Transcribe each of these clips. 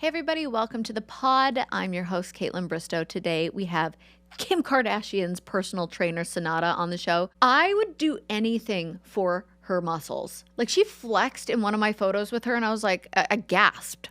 Hey everybody, welcome to the pod. I'm your host, Kaitlyn Bristowe. Today we have Kim Kardashian's personal trainer, Senada, on the show. I would do anything for her muscles. Like, she flexed in one of my photos with her and I was like, I gasped.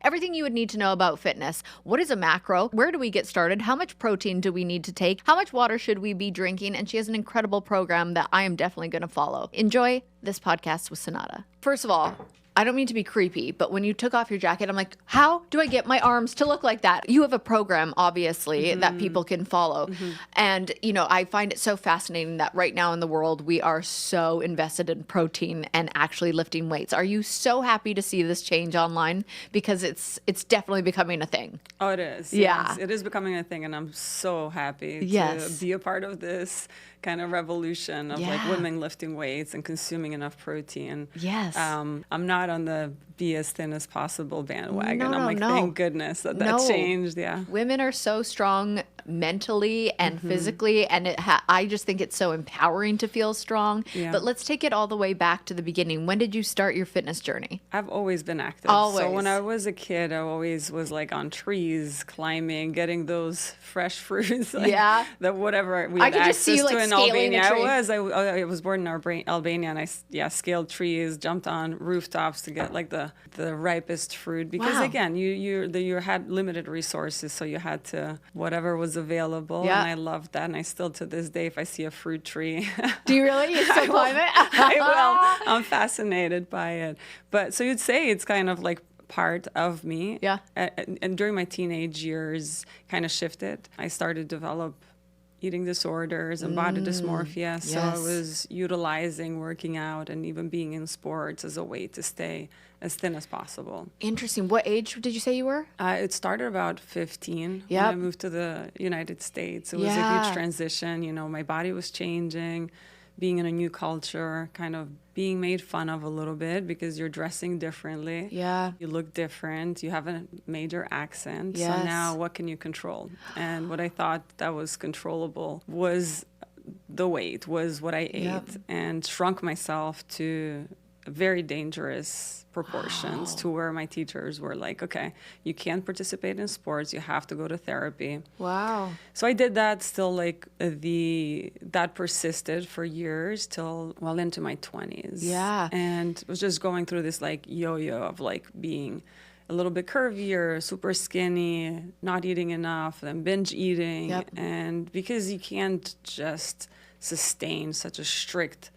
Everything you would need to know about fitness. What is a macro? Where do we get started? How much protein do we need to take? How much water should we be drinking? And she has an incredible program that I am definitely going to follow. Enjoy this podcast with Senada. First of all, I don't mean to be creepy, but when you took off your jacket, I'm like, how do I get my arms to look like that? You have a program, obviously, that people can follow. And, you know, I find it so fascinating that right now in the world, we are so invested in protein and actually lifting weights. Are you so happy to see this change online? Because it's definitely becoming a thing. Oh, it is. Yeah. Yes, it is becoming a thing, and I'm so happy to be a part of this kind of revolution of like women lifting weights and consuming enough protein. Yes. I'm not on the be as thin as possible bandwagon. I'm like, thank goodness that changed. Yeah. Women are so strong mentally and physically, and I just think it's so empowering to feel strong. Yeah. But let's take it all the way back to the beginning. When did you start your fitness journey? I've always been active. Always. So when I was a kid, I always was like on trees, climbing, getting those fresh fruits. Like that whatever we had access to in Albania. I was born in Albania, and I scaled trees, jumped on rooftops to get like the ripest fruit, because again, you had limited resources, so you had to whatever was available. And I loved that, and I still to this day, if I see a fruit tree, do you really? You still climb it? I will. I'm fascinated by it. But so you'd say it's kind of like part of me. Yeah. And during my teenage years, kind of shifted. I started to develop eating disorders and body dysmorphia. So I was utilizing working out and even being in sports as a way to stay as thin as possible. Interesting. What age did you say you were? It started about 15 when I moved to the United States. It was a huge transition. You know, my body was changing, being in a new culture, kind of being made fun of a little bit because you're dressing differently. Yeah. You look different. You have a major accent. Yes. So now what can you control? And what I thought that was controllable was the weight, was what I ate, and shrunk myself to very dangerous proportions to where my teachers were like, okay, you can't participate in sports, you have to go to therapy. Wow. So I did that still, like that persisted for years till well into my 20s. Yeah. And was just going through this like yo-yo of like being a little bit curvier, super skinny, not eating enough, then binge eating. And because you can't just sustain such a strict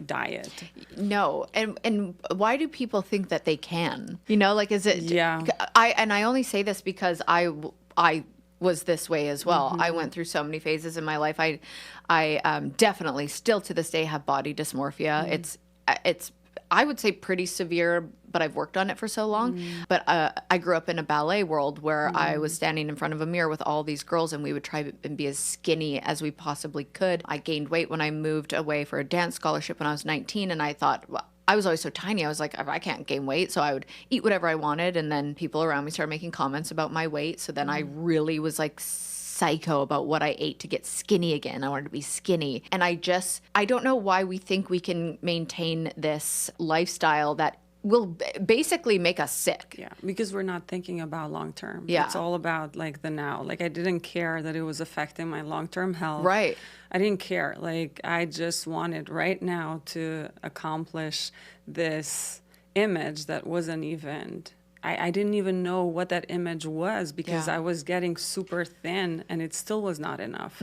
diet. No. And why do people think that they can? You know, like, is it? Yeah. I only say this because I was this way as well. I went through so many phases in my life. I definitely still to this day have body dysmorphia. It's I would say pretty severe, but I've worked on it for so long. But I grew up in a ballet world where I was standing in front of a mirror with all these girls, and we would try and be as skinny as we possibly could. I gained weight when I moved away for a dance scholarship when I was 19, and I thought, well, I was always so tiny. I was like, I can't gain weight, so I would eat whatever I wanted. And then people around me started making comments about my weight. So then I really was like psycho about what I ate to get skinny again. I wanted to be skinny. And I don't know why we think we can maintain this lifestyle that will basically make us sick. Yeah, because we're not thinking about long term. Yeah. It's all about like the now. Like I didn't care that it was affecting my long-term health. Right. I didn't care. Like I just wanted right now to accomplish this image that wasn't even I didn't even know what that image was because I was getting super thin and it still was not enough.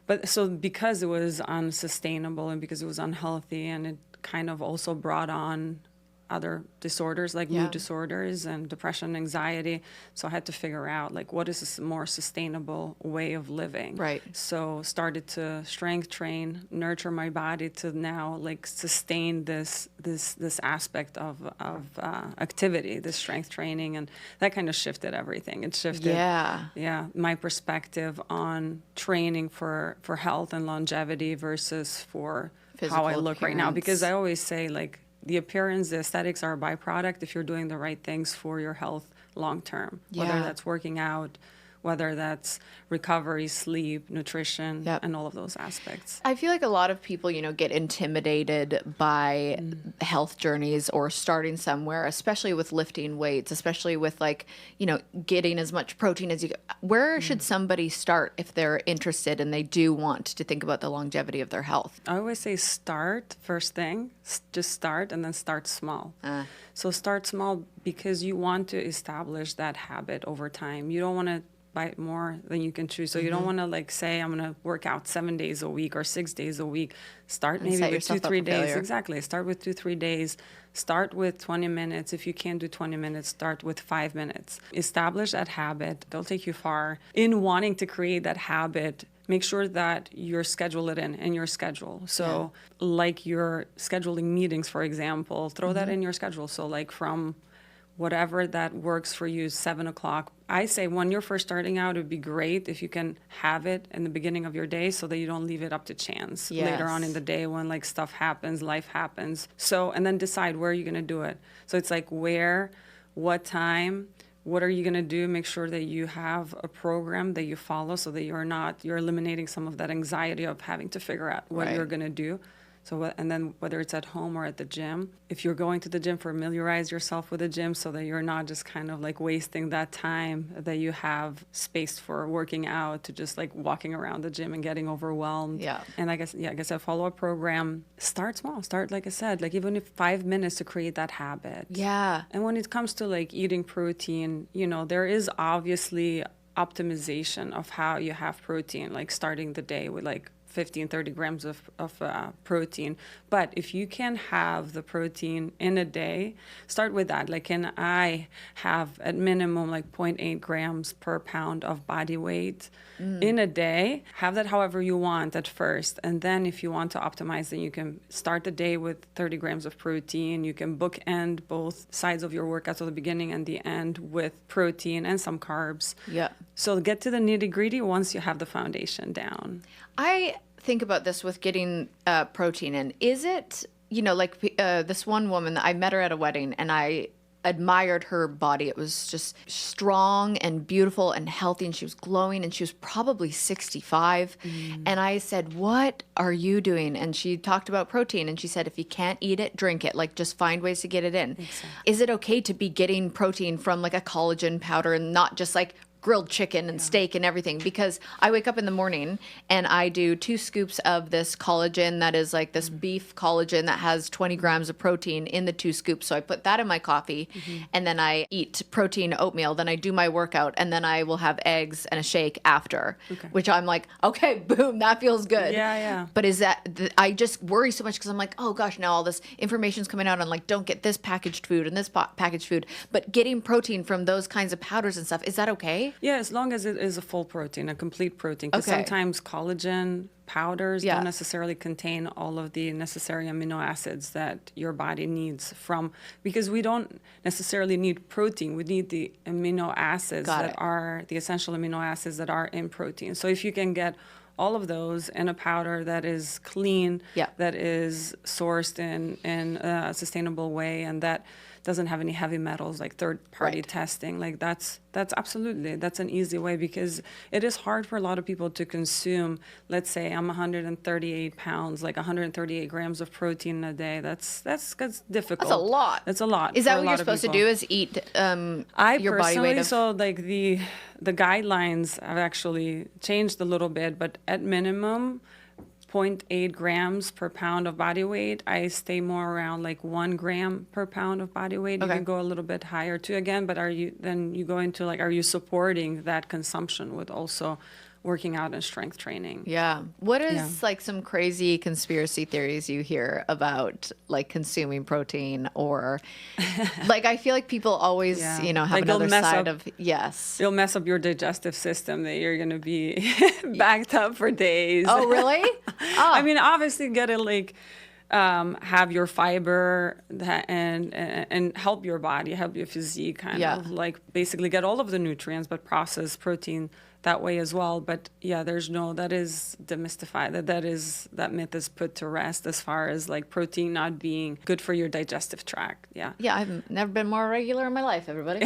But so because it was unsustainable and because it was unhealthy, and it kind of also brought on other disorders like mood disorders and depression, anxiety. So I had to figure out like what is a more sustainable way of living. Right. So started to strength train, nurture my body to now like sustain this aspect of activity, this strength training, and that kind of shifted everything. It shifted my perspective on training for health and longevity versus for physical how I look right now. Because I always say like the appearance, the aesthetics are a byproduct if you're doing the right things for your health long term, whether that's working out, whether that's recovery, sleep, nutrition, Yep. and all of those aspects. I feel like a lot of people, get intimidated by health journeys or starting somewhere, especially with lifting weights, especially with getting as much protein as you get. Where should somebody start if they're interested and they do want to think about the longevity of their health? I always say start first thing, just start, and then start small. So start small because you want to establish that habit over time. You don't want to bite more than you can chew. So you don't want to say, I'm going to work out 7 days a week or 6 days a week. Start maybe with 2-3 days. Failure. Exactly. Start with 2-3 days. Start with 20 minutes. If you can't do 20 minutes, start with 5 minutes. Establish that habit. They'll take you far. In wanting to create that habit, make sure that you schedule it in your schedule. So like you're scheduling meetings, for example, throw that in your schedule. So like from whatever that works for you, 7 o'clock. I say when you're first starting out, it would be great if you can have it in the beginning of your day so that you don't leave it up to chance later on in the day when stuff happens, life happens. So, and then decide where you're going to do it. So it's like where, what time, what are you going to do? Make sure that you have a program that you follow so that you're eliminating some of that anxiety of having to figure out what you're going to do. So, and then whether it's at home or at the gym, if you're going to the gym, familiarize yourself with the gym so that you're not just kind of wasting that time that you have space for working out to just walking around the gym and getting overwhelmed. Yeah. And I guess a follow-up program, start small. Start, like I said, even if 5 minutes to create that habit. Yeah. And when it comes to eating protein, there is obviously optimization of how you have protein, starting the day with 15, 30 grams of protein. But if you can have the protein in a day, start with that. Can I have at minimum 0.8 grams per pound of body weight in a day? Have that however you want at first. And then if you want to optimize, then you can start the day with 30 grams of protein. You can bookend both sides of your workout, so the beginning and the end, with protein and some carbs. Yeah. So get to the nitty-gritty once you have the foundation down. I think about this with getting protein in. Is it, this one woman, I met her at a wedding and I admired her body. It was just strong and beautiful and healthy, and she was glowing, and she was probably 65. And I said, what are you doing? And she talked about protein, and she said, if you can't eat it, drink it. Just find ways to get it in. Exactly. Is it okay to be getting protein from a collagen powder and not just grilled chicken and steak and everything? Because I wake up in the morning and I do 2 scoops of this collagen that is this beef collagen that has 20 grams of protein in the 2 scoops. So I put that in my coffee and then I eat protein oatmeal. Then I do my workout and then I will have eggs and a shake after, which I'm okay, boom, that feels good. Yeah. But is that, I just worry so much because I'm oh gosh, now all this information's coming out on don't get this packaged food and this packaged food. But getting protein from those kinds of powders and stuff, is that okay? Yeah, as long as it is a full protein, a complete protein. Because sometimes collagen powders don't necessarily contain all of the necessary amino acids that your body needs because we don't necessarily need protein. We need the amino acids are the essential amino acids that are in protein. So if you can get all of those in a powder that is clean, that is sourced in a sustainable way, and that doesn't have any heavy metals third-party testing, that's absolutely, that's an easy way, because it is hard for a lot of people to consume. Let's say I'm 138 pounds, 138 grams of protein a day. That's difficult. That's a lot. That's a lot. Is that what you're supposed to do? Is eat your body weight of? So the guidelines have actually changed a little bit, but at minimum 0.8 grams per pound of body weight. I stay more around 1 gram per pound of body weight. You can go a little bit higher too again, but are you supporting that consumption with also working out and strength training? Yeah. What is some crazy conspiracy theories you hear about consuming protein, or I feel people always, have another side of, It'll mess up your digestive system that you're going to be backed up for days. Oh, really? I mean, obviously gotta have your fiber and help your body, help your physique basically get all of the nutrients, but processed protein that way as well. But yeah, that is demystified. That myth is put to rest as far as like protein not being good for your digestive tract. Yeah. Yeah, I've never been more regular in my life, everybody.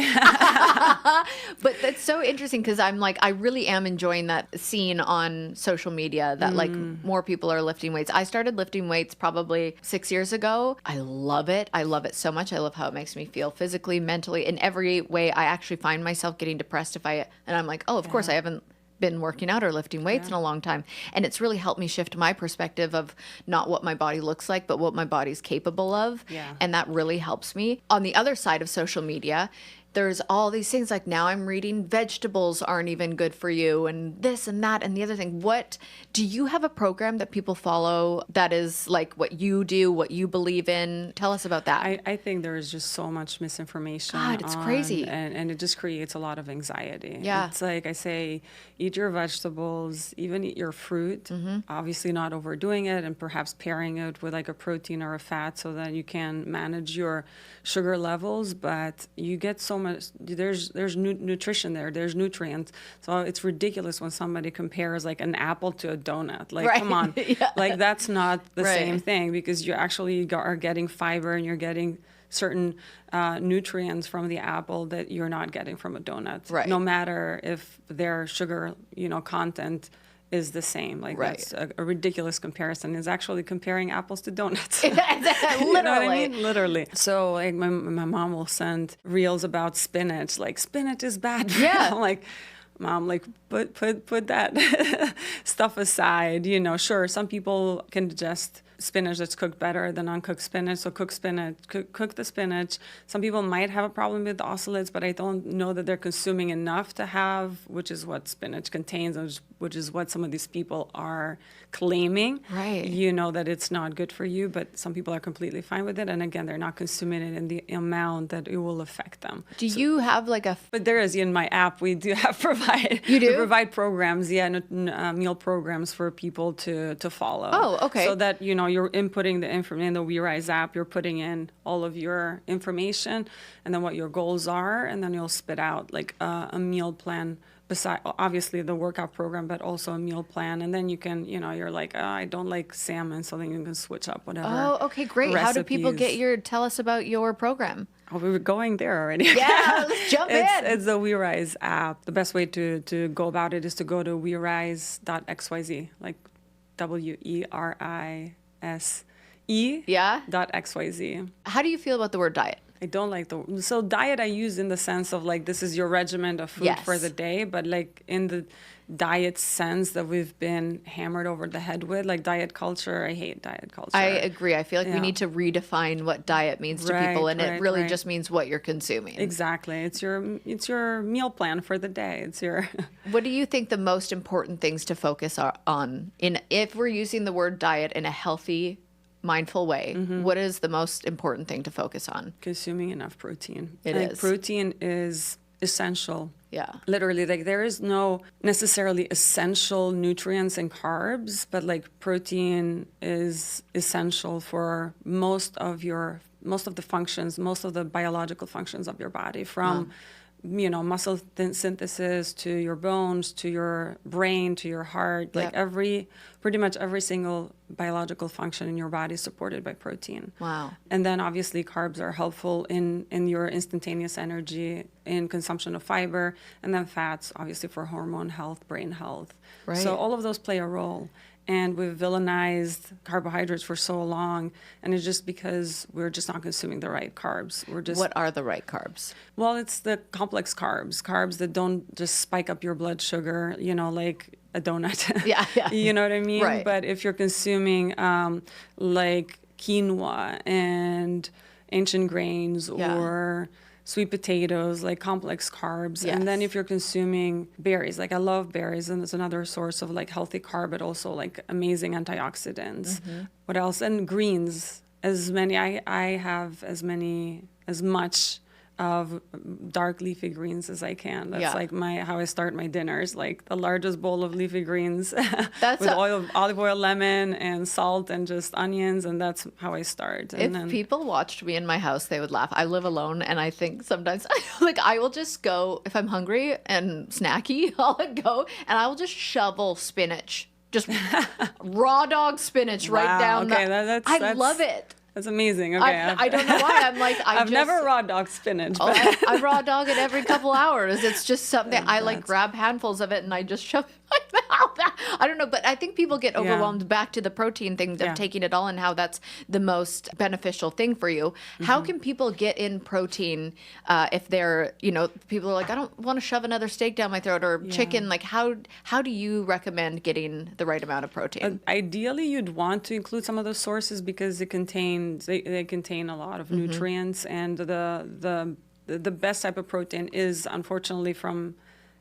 But that's so interesting because I'm like, I really am enjoying that scene on social media that like more people are lifting weights. I started lifting weights probably 6 years ago. I love it. I love it so much. I love how it makes me feel physically, mentally, in every way. I actually find myself getting depressed and I'm like, oh, of course I haven't been working out or lifting weights in a long time. And it's really helped me shift my perspective of not what my body looks like, but what my body's capable of. Yeah. And that really helps me. On the other side of social media, there's all these things like now I'm reading vegetables aren't even good for you and this and that and the other thing. What do you have a program that people follow that is like what you do, what you believe in? Tell us about that. I think there is just so much misinformation. God, it's crazy. And it just creates a lot of anxiety. Yeah. It's like I say, eat your vegetables, even eat your fruit, obviously not overdoing it and perhaps pairing it with like a protein or a fat so that you can manage your sugar levels. But you get so much, there's nutrition there, there's nutrients. So it's ridiculous when somebody compares like an apple to a donut. Like, come on. Yeah. Like that's not the same thing because you actually are getting fiber and you're getting certain nutrients from the apple that you're not getting from a donut. Right. No matter if their sugar, content is the same. Like that's a ridiculous comparison. Is actually comparing apples to donuts. Literally. You know what I mean? Literally. So like my mom will send reels about spinach. Like spinach is bad. Yeah. I'm like, Mom, like put that stuff aside. Sure, some people can digest spinach that's cooked better than uncooked spinach. So cook the spinach. Some people might have a problem with the oxalates, but I don't know that they're consuming enough to have, which is what spinach contains, which is what some of these people are claiming. Right. That it's not good for you, but some people are completely fine with it. And again, they're not consuming it in the amount that it will affect them. Do you have like a... But there is in my app, we do have You do? We provide programs, meal programs for people to follow. Oh, okay. So that, you're inputting the information in the We Rise app, you're putting in all of your information and then what your goals are, and then you'll spit out like a meal plan beside obviously the workout program, but also a meal plan. And then you can, you're like, oh, I don't like salmon, so then you can switch up whatever. Oh, okay, great. Recipes. How do people tell us about your program? Oh, we were going there already. Yeah, let's jump in. It's the We Rise app. The best way to go about it is to go to werise.xyz, like WERISE. Yeah. .xyz. How do you feel about the word diet? I don't like so diet I use in the sense of like this is your regimen of food for the day, but like in the diet sense that we've been hammered over the head with, like diet culture. I hate diet culture. I agree. I feel like we need to redefine what diet means to people, and it really just means what you're consuming. Exactly. It's your meal plan for the day. It's your. What do you think the most important things to focus on if we're using the word diet in a healthy, mindful way? What is the most important thing to focus on? Consuming enough protein. It is. Protein is essential. Yeah. Literally, like there is no necessarily essential nutrients and carbs, but like protein is essential for most of the functions, most of the biological functions of your body, from muscle synthesis to your bones, to your brain, to your heart, like pretty much every single biological function in your body is supported by protein. Wow. And then obviously carbs are helpful in your instantaneous energy, in consumption of fiber, and then fats obviously for hormone health, brain health. Right. So all of those play a role. And we've villainized carbohydrates for so long, and it's just because we're just not consuming the right carbs. What are the right carbs? Well, it's the complex carbs that don't just spike up your blood sugar, like a donut. Yeah. You know what I mean? Right. But if you're consuming like quinoa and ancient grains or sweet potatoes, like complex carbs. Yes. And then if you're consuming berries, like I love berries, and it's another source of like healthy carb, but also like amazing antioxidants. What else? And greens, I have as much of dark leafy greens as I can. That's Yeah. like how I start my dinners, like the largest bowl of leafy greens That's with olive oil, lemon, and salt, and just onions, and that's how I start. And If then people watched me in my house, they would laugh. I live alone, and I think sometimes, like, I will just go, if I'm hungry and snacky, I'll go and I will just shovel spinach, just raw dog spinach right Wow, down. okay, I love it. That's amazing. Okay, I don't know why. I'm like, I've never raw dog spinach. Oh, But I raw dog it every couple hours. It's just something I like grab handfuls of it and I just shove it in my mouth. I don't know, but I think people get overwhelmed back to the protein thing of taking it all and how that's the most beneficial thing for you. How can people get in protein if they're, people are like, I don't want to shove another steak down my throat or chicken. Like how do you recommend getting the right amount of protein? Ideally, you'd want to include some of those sources because they contain a lot of nutrients, and the best type of protein is unfortunately from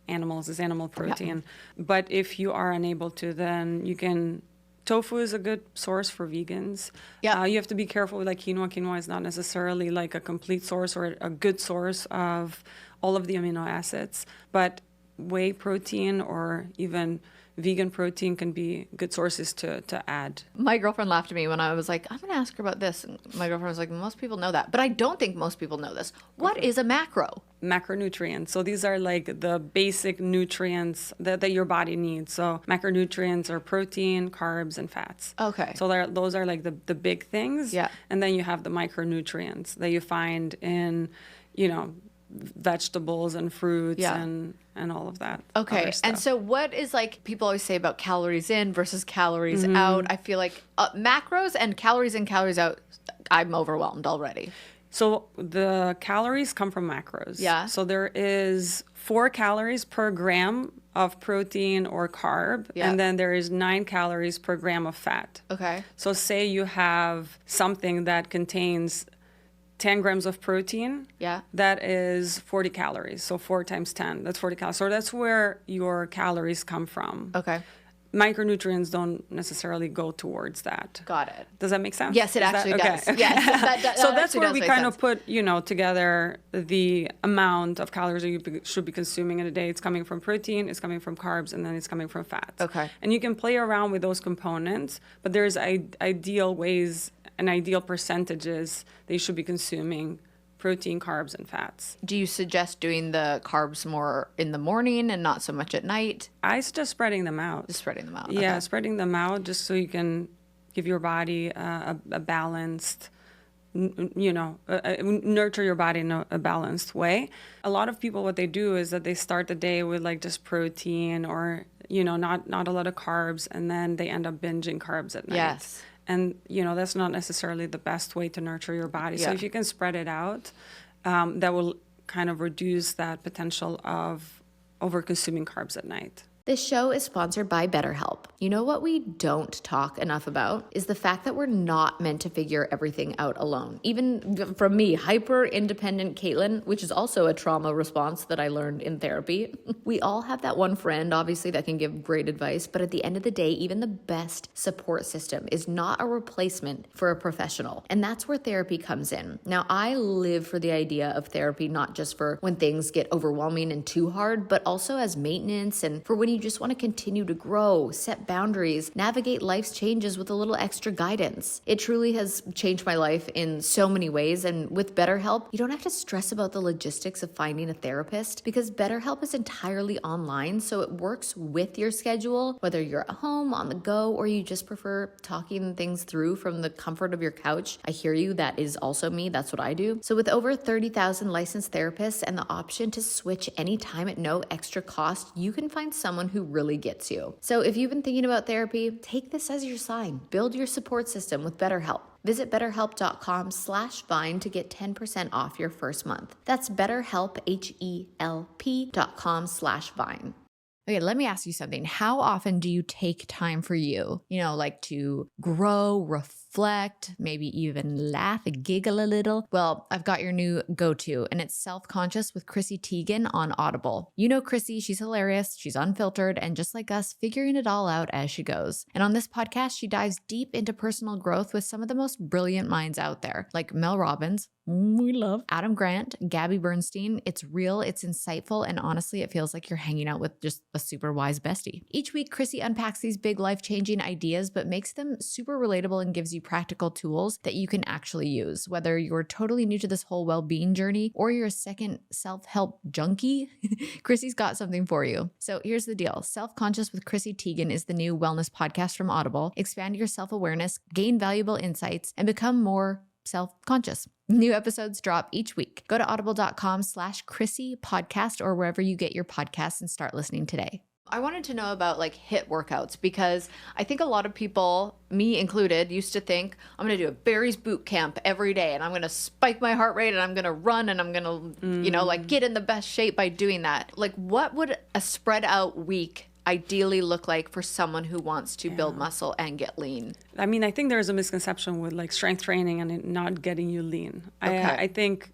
animals, is animal protein. But if you are unable to, then you can. Tofu is a good source for vegans. You have to be careful with like quinoa. Quinoa is not necessarily like a complete source or a good source of all of the amino acids, but whey protein or even vegan protein can be good sources to add. My girlfriend laughed at me when I was like, I'm going to ask her about this. And my girlfriend was like, most people know that. But I don't think most people know this. What is a macro? Macronutrients. So these are like the basic nutrients that your body needs. So macronutrients are protein, carbs, and fats. Okay. So those are like the big things. Yeah. And then you have the micronutrients that you find in, vegetables and fruits and all of that. Okay. And so what is like, people always say about calories in versus calories out. I feel like macros and calories in, calories out, I'm overwhelmed already. So the calories come from macros. Yeah. So there is 4 calories per gram of protein or carb. Yeah. And then there is 9 calories per gram of fat. Okay. So say you have something that contains 10 grams of protein. Yeah. That is 40 calories. So 4 times 10, that's 40 calories. So that's where your calories come from. Okay. Micronutrients don't necessarily go towards that. Got it. Does that make sense? Yes, it actually does. Okay. Yes. So that's where we kind of put, together the amount of calories that you should be consuming in a day. It's coming from protein, it's coming from carbs, and then it's coming from fats. Okay. And you can play around with those components, but there's ideal ways and ideal percentages that you should be consuming protein, carbs, and fats. Do you suggest doing the carbs more in the morning and not so much at night? I suggest spreading them out. Just spreading them out. Yeah, Okay. spreading them out just so you can give your body a balanced, nurture your body in a balanced way. A lot of people, what they do is that they start the day with like just protein or, not a lot of carbs, and then they end up binging carbs at night. Yes. And, that's not necessarily the best way to nurture your body. So Yeah. if you can spread it out, that will kind of reduce that potential of over-consuming carbs at night. This show is sponsored by BetterHelp. You know what we don't talk enough about is the fact that we're not meant to figure everything out alone. Even from me, hyper-independent Kaitlyn, which is also a trauma response that I learned in therapy. We all have that one friend, obviously, that can give great advice, but at the end of the day, even the best support system is not a replacement for a professional. And that's where therapy comes in. Now, I live for the idea of therapy, not just for when things get overwhelming and too hard, but also as maintenance and for when you just want to continue to grow, set boundaries, navigate life's changes with a little extra guidance. It truly has changed my life in so many ways. And with BetterHelp, you don't have to stress about the logistics of finding a therapist because BetterHelp is entirely online. So it works with your schedule, whether you're at home, on the go, or you just prefer talking things through from the comfort of your couch. I hear you. That is also me. That's what I do. So with over 30,000 licensed therapists and the option to switch anytime at no extra cost, you can find someone who really gets you. So if you've been thinking about therapy, take this as your sign. Build your support system with BetterHelp. Visit betterhelp.com/vine to get 10% off your first month. That's BetterHelp, HELP.com/vine. Okay, let me ask you something. How often do you take time for you? Like to grow, reflect, maybe even laugh and giggle a little? Well, I've got your new go-to, and it's Self-Conscious with Chrissy Teigen on Audible. You know Chrissy, she's hilarious, she's unfiltered, and just like us, figuring it all out as she goes. And on this podcast, she dives deep into personal growth with some of the most brilliant minds out there, like Mel Robbins, we love Adam Grant, Gabby Bernstein. It's real, it's insightful, and honestly, it feels like you're hanging out with just a super wise bestie. Each week, Chrissy unpacks these big life-changing ideas, but makes them super relatable and gives you practical tools that you can actually use. Whether you're totally new to this whole well-being journey or you're a second self-help junkie, Chrissy's got something for you. So here's the deal. Self-Conscious with Chrissy Teigen is the new wellness podcast from Audible. Expand your self-awareness, gain valuable insights, and become more self-conscious. New episodes drop each week. Go to audible.com/Chrissy podcast or wherever you get your podcasts and start listening today. I wanted to know about like HIIT workouts because I think a lot of people, me included, used to think I'm going to do a Barry's boot camp every day and I'm going to spike my heart rate and I'm going to run and I'm going to, like get in the best shape by doing that. Like what would a spread out week ideally look like for someone who wants to build muscle and get lean? I mean, I think there's a misconception with like strength training and it not getting you lean. Okay. I think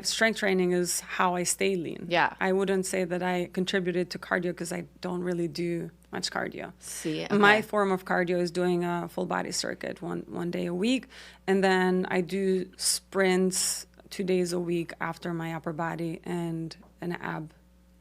strength training is how I stay lean. Yeah. I wouldn't say that I contributed to cardio because I don't really do much cardio. See, okay. My form of cardio is doing a full body circuit one day a week. And then I do sprints 2 days a week after my upper body and an ab.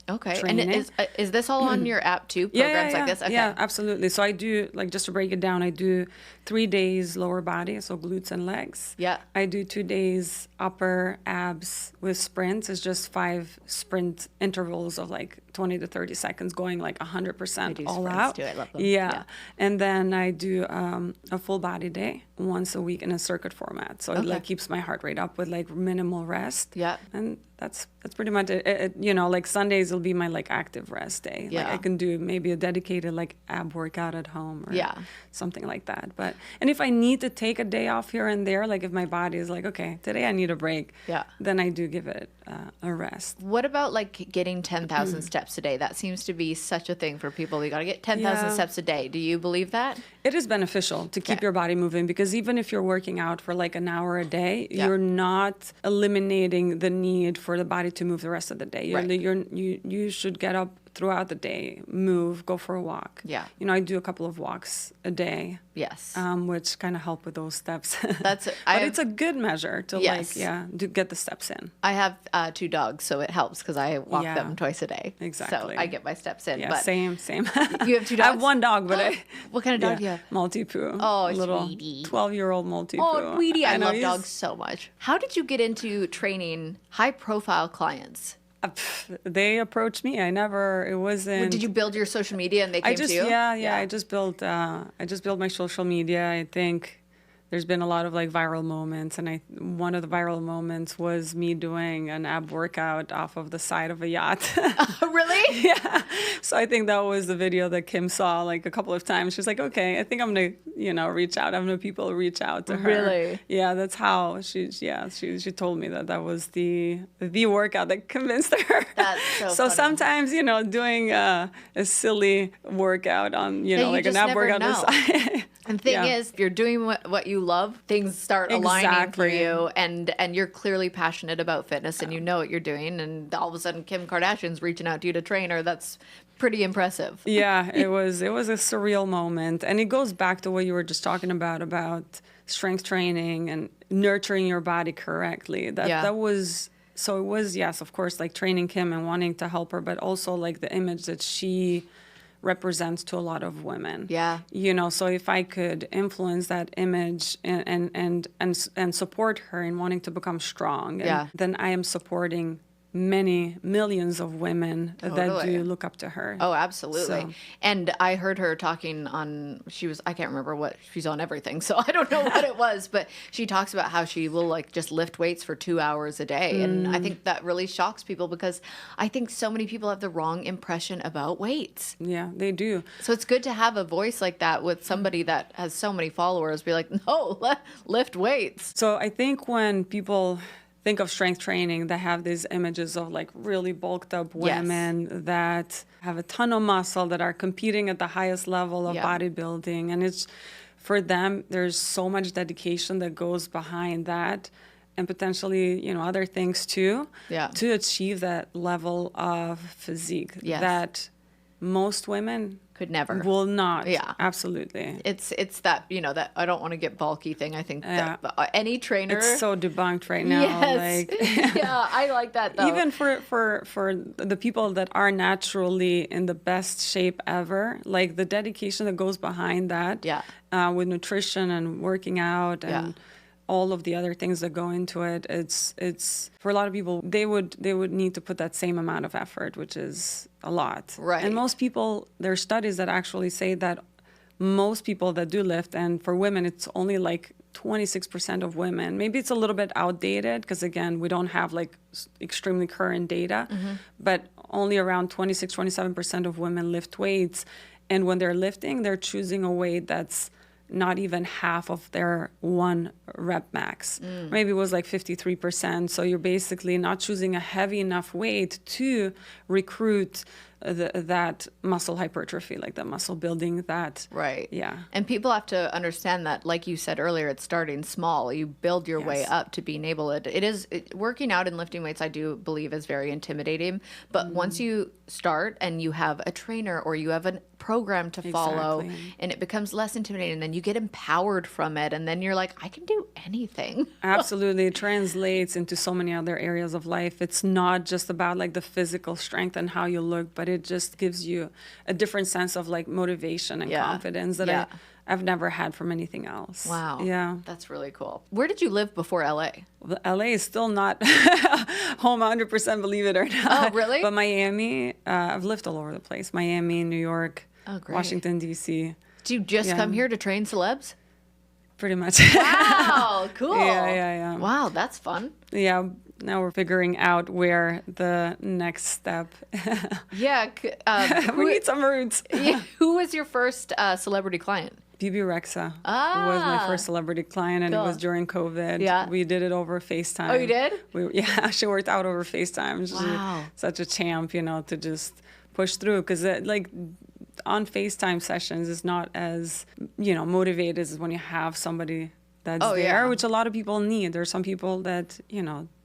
Okay. training. And is this all on your app too? Programs like this? Okay. Yeah, absolutely. So I do, like, just to break it down, I do 3 days lower body, so glutes and legs. Yeah. I do 2 days upper abs with sprints. It's just 5 sprint intervals of like 20 to 30 seconds going like 100% all out. Too. I love them. Yeah. And then I do a full body day once a week in a circuit format. So it like keeps my heart rate up with like minimal rest. Yeah. And that's pretty much it. You know, like Sundays will be my like active rest day. Yeah. Like I can do maybe a dedicated like ab workout at home or something like that. And if I need to take a day off here and there, like if my body is like, okay, today I need a break, then I do give it a rest. What about like getting 10,000 steps a day? That seems to be such a thing for people. You got to get 10,000 steps a day. Do you believe that? It is beneficial to keep your body moving because even if you're working out for like an hour a day, you're not eliminating the need for the body to move the rest of the day. You should get up throughout the day, move, go for a walk. Yeah. You know, I do a couple of walks a day. Yes. Which kind of help with those steps. But it's a good measure to to get the steps in. I have 2 dogs, so it helps because I walk them twice a day. Exactly. So I get my steps in. Yeah, but same. You have 2 dogs? I have 1 dog, but what kind of dog do you have? Maltipoo. Oh, little sweetie. 12-year-old Maltipoo. Oh, Tweety. I love he's- dogs so much. How did you get into training high-profile clients? They approached me. It wasn't. Did you build your social media and they came to you? I just built my social media. I think there's been a lot of like viral moments, and one of the viral moments was me doing an ab workout off of the side of a yacht. Really? Yeah. So I think that was the video that Kim saw like a couple of times. She's like, okay, I think I'm gonna, reach out. I'm gonna people reach out to her. Really? Yeah, that's how she told me that was the workout that convinced her. That's so So funny. sometimes, doing a silly workout on, like an ab workout on the side. And the thing is, if you're doing what you love, things start aligning for you, and you're clearly passionate about fitness, and you know what you're doing, and all of a sudden Kim Kardashian's reaching out to you to train her. That's pretty impressive. Yeah, it was a surreal moment, and it goes back to what you were just talking about strength training and nurturing your body correctly. That was. So it was, yes, of course, like training Kim and wanting to help her, but also like the image that she represents to a lot of women. Yeah. So if I could influence that image and support her in wanting to become strong, then I am supporting many millions of women that do look up to her. Oh, absolutely. So. And I heard her talking on, I can't remember what, she's on everything, so I don't know what it was, but she talks about how she will like just lift weights for 2 hours a day. And I think that really shocks people because I think so many people have the wrong impression about weights. Yeah, they do. So it's good to have a voice like that with somebody that has so many followers be like, no, lift weights. So I think when people think of strength training, they have these images of like really bulked up women that have a ton of muscle, that are competing at the highest level of bodybuilding. And it's for them, there's so much dedication that goes behind that, and potentially, other things too, to achieve that level of physique that most women Could never. Will not. Yeah. Absolutely. It's that, that I don't want to get bulky thing. I think that any trainer. It's so debunked right now. Yes. Yeah, I like that though. Even for the people that are naturally in the best shape ever, like the dedication that goes behind that, with nutrition and working out and all of the other things that go into it, it's for a lot of people, they would need to put that same amount of effort, which is a lot. Right. And most people, there are studies that actually say that most people that do lift, and for women, it's only like 26% of women. Maybe it's a little bit outdated because, again, we don't have like extremely current data, but only around 27% of women lift weights. And when they're lifting, they're choosing a weight that's not even half of their one rep max. Maybe it was like 53%. So you're basically not choosing a heavy enough weight to recruit that muscle hypertrophy, like the muscle building that. Right. Yeah. And people have to understand that, like you said earlier, it's starting small. You build your way up to being able to, working out and lifting weights, I do believe is very intimidating. But once you start and you have a trainer or you have a program to follow and it becomes less intimidating, then you get empowered from it. And then you're like, I can do anything. Absolutely. It translates into so many other areas of life. It's not just about like the physical strength and how you look, but it just gives you a different sense of like motivation and confidence that I've never had from anything else. Wow. Yeah. That's really cool. Where did you live before LA? Well, LA is still not home 100%, believe it or not. Oh, really? But Miami, I've lived all over the place. Miami, New York, Washington, D.C. Did you just come here to train celebs? Pretty much. Wow, cool. Yeah. Wow, that's fun. Yeah. Now we're figuring out where the next step. Yeah. We need some roots. Who was your first celebrity client? BB Rexa was my first celebrity client, and it was during COVID. Yeah. We did it over FaceTime. Oh, you did? She worked out over FaceTime. Wow. Such a champ, to just push through. Because, on FaceTime sessions is not as, motivated as when you have somebody that's there, which a lot of people need. There are some people that,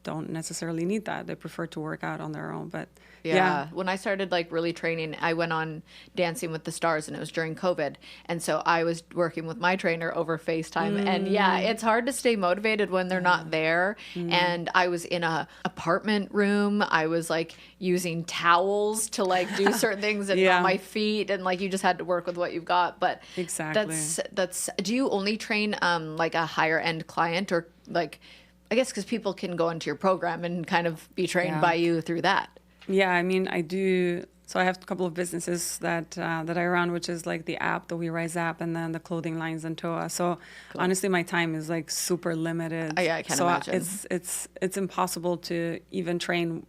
don't necessarily need that. They prefer to work out on their own, but When I started really training, I went on Dancing with the Stars, and it was during COVID. And so I was working with my trainer over FaceTime. And it's hard to stay motivated when they're not there. And I was in a apartment room. I was using towels to do certain things and on my feet. And you just had to work with what you've got. But exactly. That's, do you only train a higher end client, or I guess because people can go into your program and kind of be trained by you through that? Yeah, I do. So I have a couple of businesses that I run, which is the app, the We Rise app, and then the clothing lines and Toa. So honestly, my time is super limited. Oh, yeah, I can imagine. It's impossible to even train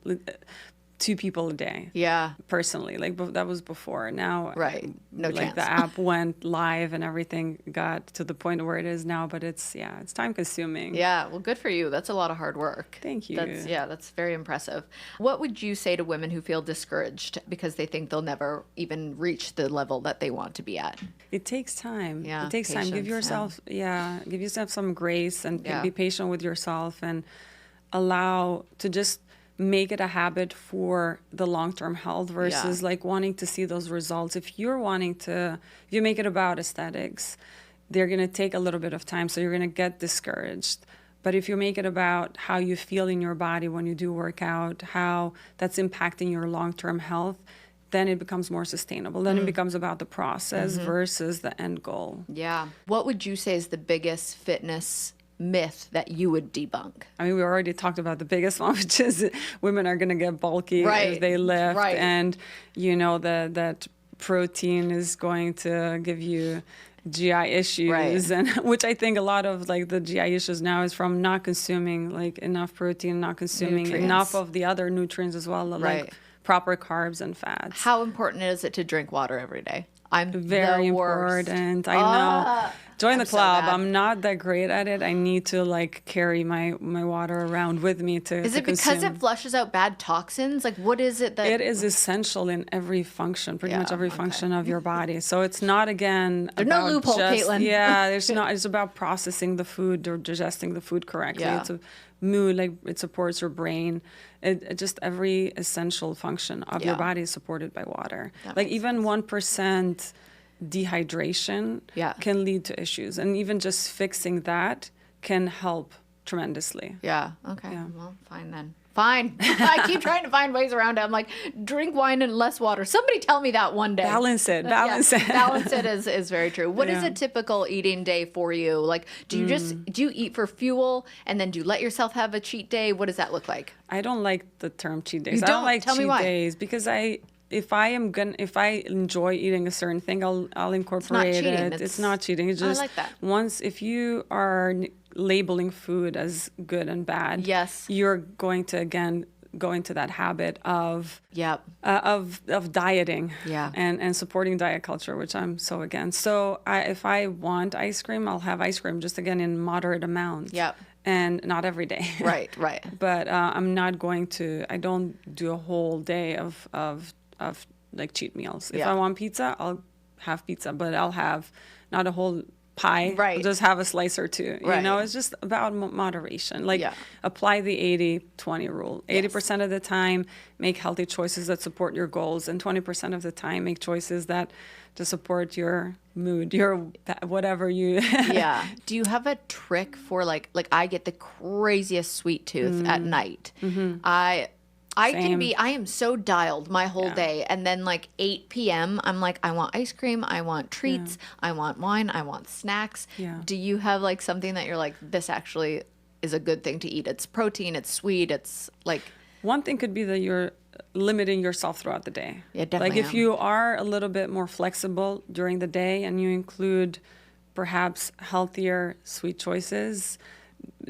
2 people a day. Yeah. Personally, that was before. Now, No chance. The app went live and everything got to the point where it is now, but it's time consuming. Yeah. Well, good for you. That's a lot of hard work. Thank you. That's very impressive. What would you say to women who feel discouraged because they think they'll never even reach the level that they want to be at? It takes time. Yeah. It takes time. Give yourself some grace and be patient with yourself, and allow to just make it a habit for the long-term health versus wanting to see those results. If you make it about aesthetics, they're going to take a little bit of time, so you're going to get discouraged. But if you make it about how you feel in your body when you do work out, how that's impacting your long-term health, then it becomes more sustainable. Then it becomes about the process versus the end goal. Yeah. What would you say is the biggest fitness myth that you would debunk? We already talked about the biggest one, which is women are going to get bulky as they lift. Right. And, that protein is going to give you GI issues. And which I think a lot of the GI issues now is from not consuming enough protein, not consuming enough of the other nutrients as well, proper carbs and fats. How important is it to drink water every day? I'm very important. I know. Join the so club. bad. I'm not that great at it. I need to like carry my water around with me to Is it because consume. it flushes out bad toxins? Like, what is it that... It is essential in every function, pretty much every okay. function of your body. So it's not, again, There's no about loophole, just, Kaitlyn. yeah, there's not. It's about processing the food or digesting the food correctly. Yeah. It's a mood, like it supports your brain. It just every essential function of your Yeah. body is supported by water. That Like makes even 1% dehydration Yeah. can lead to issues, and even just fixing that can help tremendously. Yeah. Okay. Yeah. Well, fine then. Fine. I keep trying to find ways around it. I'm like, drink wine and less water. Somebody tell me that one day. Balance it. Yeah, Balance it. balance it is very true. What is Yeah. a typical eating day for you? Like, do you eat for fuel and then do you let yourself have a cheat day? What does that look like? I don't like the term cheat days. You I don't? don't like Tell me cheat why. days because if I enjoy eating a certain thing, I'll incorporate cheating. it. It's not cheating. It's I just like that. if you are labeling food as good and bad, Yes. you're going to again go into that habit of Yep. of dieting, Yeah. and supporting diet culture, which I'm so against. So if I want ice cream, I'll have ice cream, just again in moderate amounts. Yep. And not every day. Right. Right. But I'm not going to. I don't do a whole day of like cheat meals. If Yeah. I want pizza, I'll have pizza, but I'll have not a whole pie. Right. I'll just have a slice or two. You Right. know, it's just about moderation. Like Yeah. apply the 80-20 rule. 80% of the time, make healthy choices that support your goals, and 20% of the time, make choices that to support your mood, your whatever you. Yeah. Do you have a trick for like I get the craziest sweet tooth at night. I am so dialed my whole day, and then like 8 p.m. I'm like, I want ice cream, I want treats, I want wine, I want snacks. Yeah. Do you have like something that you're like, this actually is a good thing to eat? It's protein, it's sweet, it's like... One thing could be that you're limiting yourself throughout the day. Yeah, definitely Like if am. you are a little bit more flexible during the day and you include perhaps healthier sweet choices,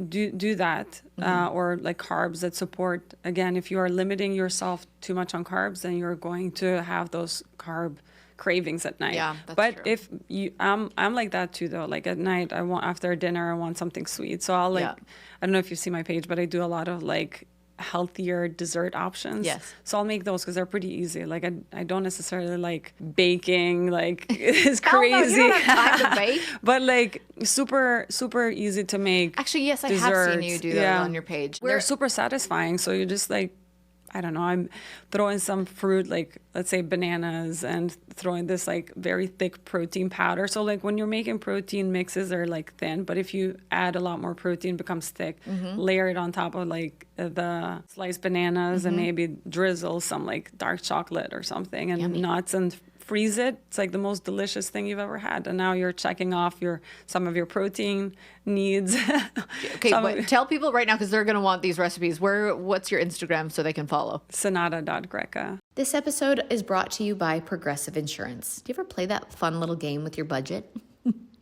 do that. Or like carbs that support, again, if you are limiting yourself too much on carbs, then you're going to have those carb cravings at night. Yeah, that's but true. if you, I'm like that too though. Like at night, after dinner, I want something sweet. So I'll Yeah. I don't know if you see my page, but I do a lot of like healthier dessert options. Yes. So I'll make those because they're pretty easy. Like I don't necessarily like baking. Like it's Hell no, crazy. you don't have time to bake. But like super easy to make. Actually, yes, I have seen you do that on your page. They're super satisfying. So you just like, I don't know, I'm throwing some fruit, like let's say bananas, and throwing this like very thick protein powder. So like when you're making protein mixes, they're like thin, but if you add a lot more protein, it becomes thick. Layer it on top of like the sliced bananas and maybe drizzle some like dark chocolate or something and nuts and freeze it. It's like the most delicious thing you've ever had. And now you're checking off some of your protein needs. Okay, but tell people right now, because they're going to want these recipes. What's your Instagram so they can follow? Senada.Greca. This episode is brought to you by Progressive Insurance. Do you ever play that fun little game with your budget?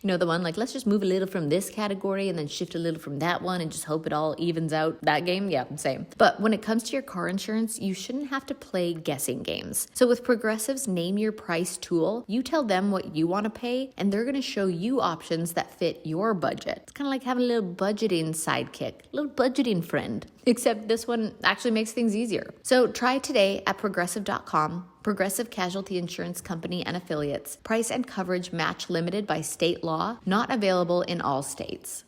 You know, the one like, let's just move a little from this category and then shift a little from that one and just hope it all evens out. That game? Yeah, same. But when it comes to your car insurance, you shouldn't have to play guessing games. So with Progressive's Name Your Price tool, you tell them what you want to pay and they're going to show you options that fit your budget. It's kind of like having a little budgeting sidekick, a little budgeting friend. Except this one actually makes things easier. So try today at progressive.com. Progressive Casualty Insurance Company and Affiliates. Price and coverage match limited by state law. Not available in all states.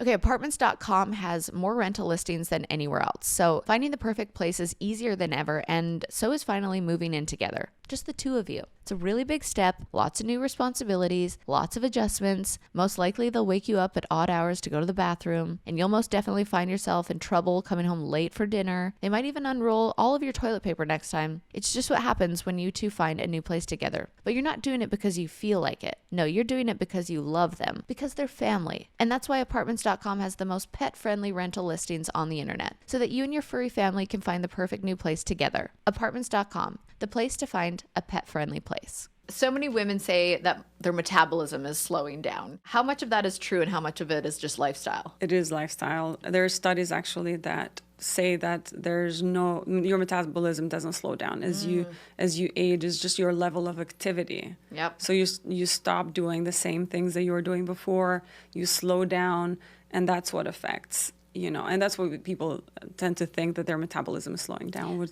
Okay, apartments.com has more rental listings than anywhere else. So finding the perfect place is easier than ever, and so is finally moving in together. Just the two of you. It's a really big step, lots of new responsibilities, lots of adjustments. Most likely they'll wake you up at odd hours to go to the bathroom, and you'll most definitely find yourself in trouble coming home late for dinner. They might even unroll all of your toilet paper next time. It's just what happens when you two find a new place together. But you're not doing it because you feel like it. No, you're doing it because you love them, because they're family. And that's why apartments.com has the most pet-friendly rental listings on the internet, so that you and your furry family can find the perfect new place together. Apartments.com, the place to find a pet-friendly place. So many women say that their metabolism is slowing down. How much of that is true and how much of it is just lifestyle? It is lifestyle. There are studies actually that say that your metabolism doesn't slow down as you age. It's just your level of activity. Yep. So you stop doing the same things that you were doing before. You slow down, and that's what affects. And that's what people tend to think, that their metabolism is slowing down.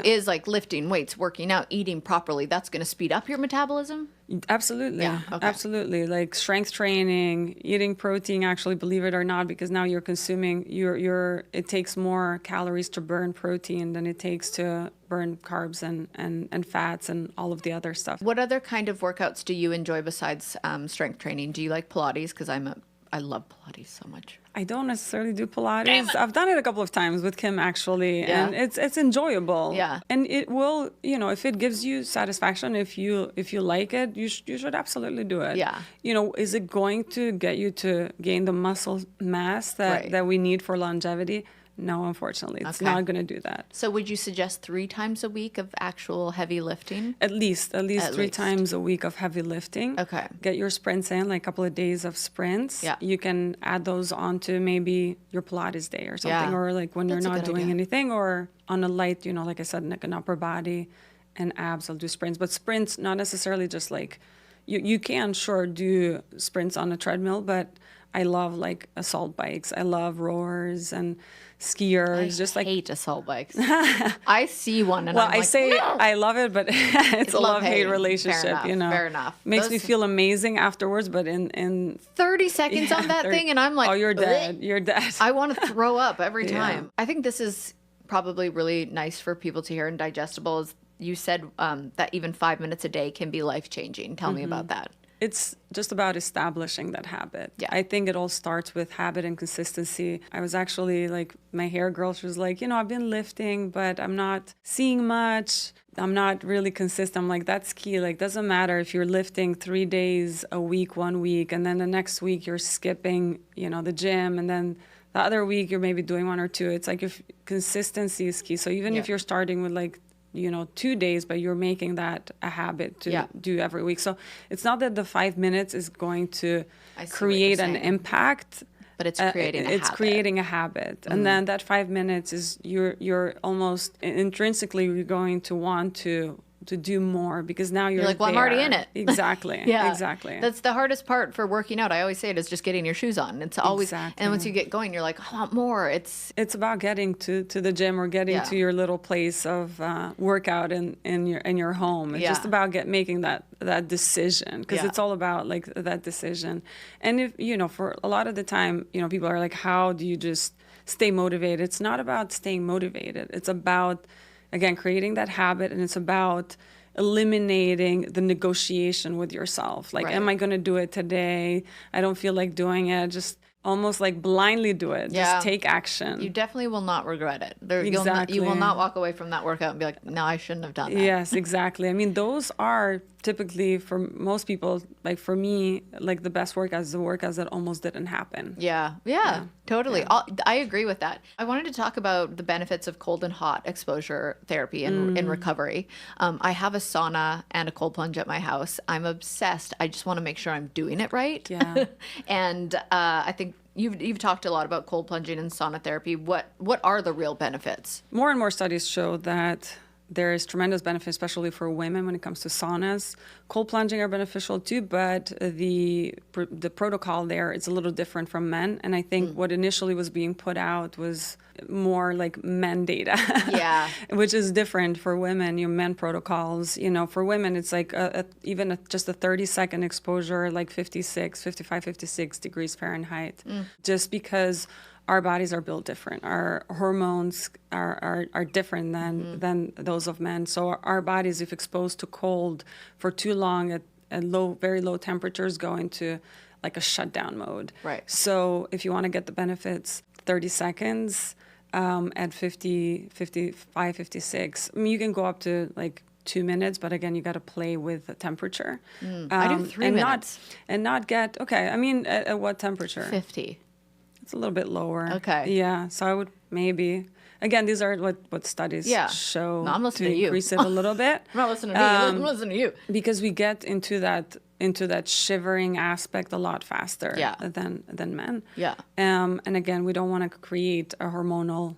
Is like lifting weights, working out, eating properly, that's going to speed up your metabolism? Absolutely. Yeah, okay. Absolutely. Like strength training, eating protein, actually, believe it or not, because now you're consuming, it takes more calories to burn protein than it takes to burn carbs and fats and all of the other stuff. What other kind of workouts do you enjoy besides strength training? Do you like Pilates? Because I love Pilates so much. I don't necessarily do Pilates. I've done it a couple of times with Kim, actually, and it's enjoyable. Yeah. And it will, if it gives you satisfaction, if you like it, you should absolutely do it. Yeah. Is it going to get you to gain the muscle mass that we need for longevity? No, unfortunately, it's not going to do that. So would you suggest 3 times a week of actual heavy lifting? At least 3 times a week of heavy lifting. Okay. Get your sprints in, like a couple of days of sprints. Yeah. You can add those onto maybe your Pilates day or something, or like when you're not doing anything, or on a light, like I said, neck and upper body and abs, I'll do sprints. But sprints, not necessarily just like, you can sure do sprints on a treadmill, but I love like assault bikes. I love rowers and skiers. I hate assault bikes. I see one and I'm like, no. I love it, but it's a love-hate relationship. Fair enough. Makes me feel amazing afterwards, but in 30 seconds on that thing, and I'm like, oh, you're dead. Bleh. You're dead. I want to throw up every time. I think this is probably really nice for people to hear and digestible. Is you said that even 5 minutes a day can be life-changing. Tell me about that. It's just about establishing that habit. Yeah. I think it all starts with habit and consistency. I was actually like, my hair girl, she was like, I've been lifting, but I'm not seeing much. I'm not really consistent. I'm like, that's key. Like, doesn't matter if you're lifting 3 days a week, 1 week, and then the next week you're skipping, the gym, and then the other week you're maybe doing 1 or 2. It's like, if consistency is key. So even if you're starting with like, 2 days, but you're making that a habit to do every week. So it's not that the 5 minutes is going to create an impact, but it's creating a habit. It's creating a habit. And then that 5 minutes is you're almost intrinsically going to want to do more, because now you're like, well, I'm already in it. Exactly. Exactly. That's the hardest part for working out. I always say it is just getting your shoes on. It's always, and once you get going, you're like, I want more. It's about getting to the gym or getting to your little place of workout in your home. It's just about making that decision, because it's all about like that decision. And if, for a lot of the time, people are like, how do you just stay motivated? It's not about staying motivated. It's about, again, creating that habit, and it's about eliminating the negotiation with yourself. Like, am I going to do it today? I don't feel like doing it. Just almost like blindly do it. Just take action. You definitely will not regret it. Exactly. You will not walk away from that workout and be like, no, I shouldn't have done that. Yes, exactly. I mean, those are typically, for most people, like for me, like the best workouts, the workouts that almost didn't happen. Yeah, totally. Yeah. I agree with that. I wanted to talk about the benefits of cold and hot exposure therapy in recovery. I have a sauna and a cold plunge at my house. I'm obsessed. I just want to make sure I'm doing it right. Yeah. And I think you've talked a lot about cold plunging and sauna therapy. What are the real benefits? More and more studies show that there is tremendous benefit, especially for women, when it comes to saunas. Cold plunging are beneficial too, but the protocol there is a little different from men. And I think what initially was being put out was more like men data, which is different for women. Men protocols, for women, it's like just a 30-second exposure, like 55, 56 degrees Fahrenheit, just because our bodies are built different. Our hormones are different than those of men. So our bodies, if exposed to cold for too long at very low temperatures, go into like a shutdown mode. Right. So if you want to get the benefits, 30 seconds at 50, 55, 56. I mean, you can go up to like 2 minutes, but again, you got to play with the temperature. I do 3 minutes. Not get, at what temperature? 50. it's a little bit lower. Okay. Yeah. So I would maybe, again, these are what studies show No, I'm listening to you. increase it a little bit. I'm not listening to me. I'm listening to you. Because we get into that shivering aspect a lot faster than men. Yeah. And again, we don't want to create a hormonal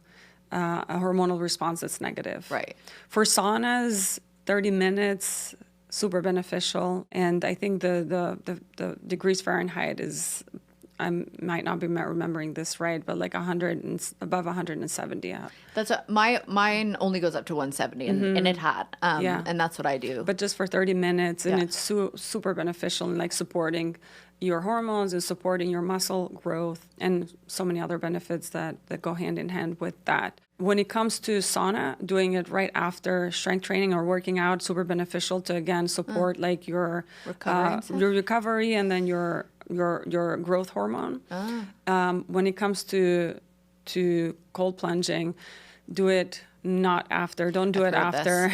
response that's negative. Right. For saunas, 30 minutes, super beneficial. And I think the degrees Fahrenheit is, I might not be remembering this right, but like 100 and above 170. That's mine only goes up to 170, and it had, and that's what I do. But just for 30 minutes, and it's super beneficial in like supporting your hormones and supporting your muscle growth and so many other benefits that go hand in hand with that. When it comes to sauna, doing it right after strength training or working out, super beneficial to, again, support like your recovery and then your growth hormone. When it comes to cold plunging, do it not after. Don't do it after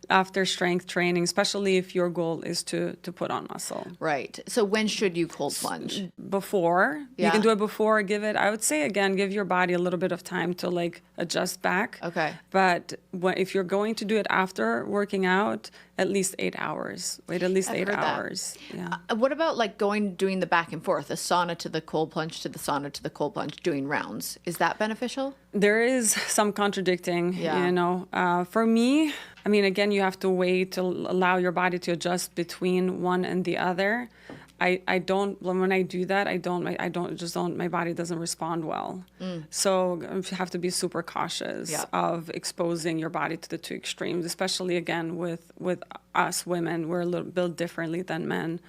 after strength training, especially if your goal is to put on muscle. Right. So when should you cold plunge? Before. You can do it before. I would say, again, give your body a little bit of time to like adjust back. Okay. But if you're going to do it after working out, at least 8 hours. Wait at least 8 hours. Yeah. What about like doing the back and forth, the sauna to the cold plunge to the sauna to the cold plunge, doing rounds? Is that beneficial? There is some contradicting, you know. For me, I mean, again, you have to wait to allow your body to adjust between one and the other. I don't, when I do that, my body doesn't respond well. So you have to be super cautious of exposing your body to the two extremes, especially again with us women, we're a little built differently than men.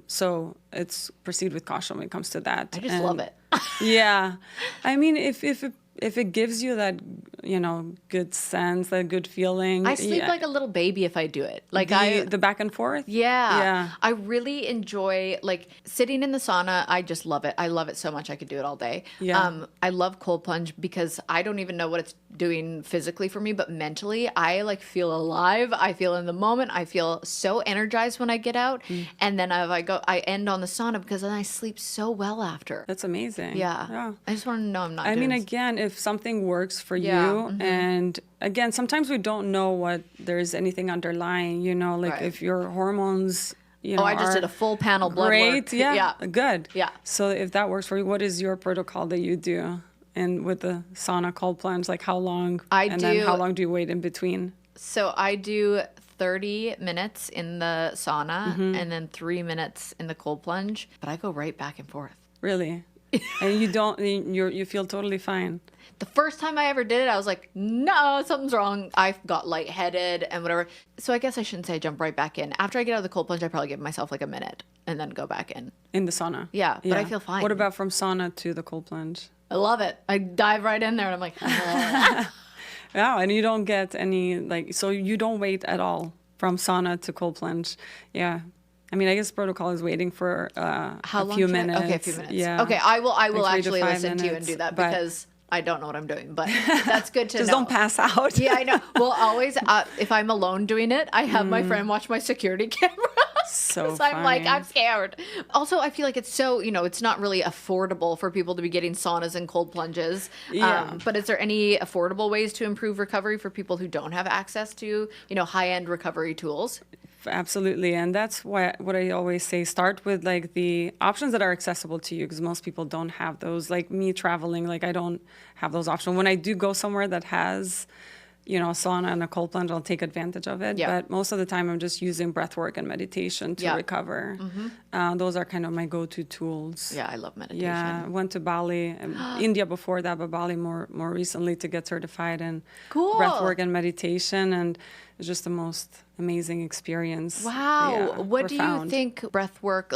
So it's proceed with caution when it comes to that. I just love it. Yeah. I mean, if it gives you that, you know, good sense, that good feeling. I sleep like a little baby if I do it. Like the back and forth? Yeah. I really enjoy like sitting in the sauna. I just love it. I love it so much. I could do it all day. Yeah. I love cold plunge because I don't even know what it's doing physically for me, but mentally I like feel alive. I feel in the moment. I feel so energized when I get out. And then I end on the sauna because then I sleep so well after. That's amazing. Yeah. I just want to know I'm not I mean, again, if something works for you, and again, sometimes we don't know what there's anything underlying, you know, like if your hormones, you know, I just did a full panel blood work. Good. Yeah. So if that works for you, what is your protocol that you do? And with the sauna cold plunge, like how long? Then how long do you wait in between? So I do 30 minutes in the sauna and then 3 minutes in the cold plunge, but I go right back and forth. Really? And you feel totally fine. The first time I ever did it, I was like, no, something's wrong. I got lightheaded and whatever. So I guess I shouldn't say I jump right back in. After I get out of the cold plunge, I probably give myself like a minute and then go back in. In the sauna? Yeah, but I feel fine. What about from sauna to the cold plunge? I love it. I dive right in there and I'm like, yeah, and you don't get any, so you don't wait at all from sauna to cold plunge. Yeah. I mean, I guess protocol is waiting for a few minutes. Okay, a few minutes. Yeah. Okay, I will like actually listen to you and do that because I don't know what I'm doing, but that's good to just know. Don't pass out. Yeah, I know. Well, always, if I'm alone doing it, I have my friend watch my security camera. So I'm like, I'm scared. Also, I feel like it's so, it's not really affordable for people to be getting saunas and cold plunges. Yeah. But is there any affordable ways to improve recovery for people who don't have access to, high-end recovery tools? Absolutely. And that's what I always say, start with like the options that are accessible to you, because most people don't have those. Like me traveling, like I don't have those options. When I do go somewhere that has, a sauna and a cold plunge, I'll take advantage of it. Yeah. But most of the time I'm just using breath work and meditation to recover. Those are kind of my go-to tools. Yeah, I love meditation. Yeah, I went to Bali, India before that, but Bali more recently to get certified in breath work and meditation. And it's just the most amazing experience. Wow. Yeah, what do you profound. think breath work,